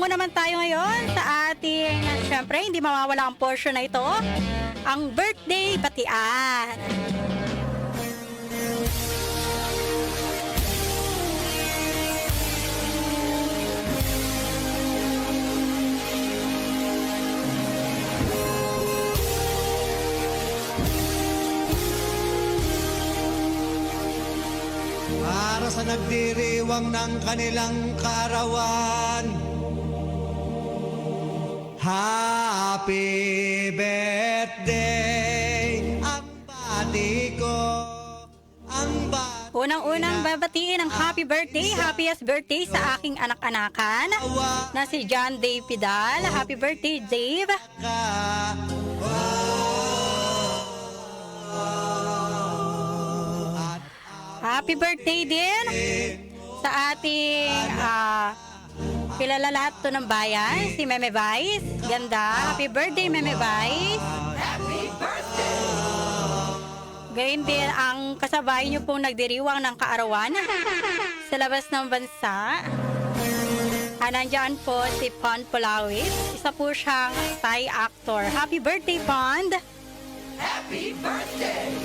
Patungo naman tayo ngayon sa ating, syempre, hindi mawawala ang portion na ito, ang birthday batian. Para sa nagdiriwang ng kanilang kaarawan, happy birthday ang bati ko, ang bati Unang-unang babatiin ang happy birthday, happiest birthday sa aking anak-anakan na si John Dave Pidal. Happy birthday, Dave. ka. At Happy birthday din sa ating kilala lahat to ng bayan, si Meme Vice. Ganda. Happy birthday, Meme Vice. Gayun din ang kasabay niyo pong nagdiriwang ng kaarawan sa labas ng bansa. Nandiyan po si Pond Polawis. Isa po siyang Thai actor. Happy birthday, Pond! Happy birthday!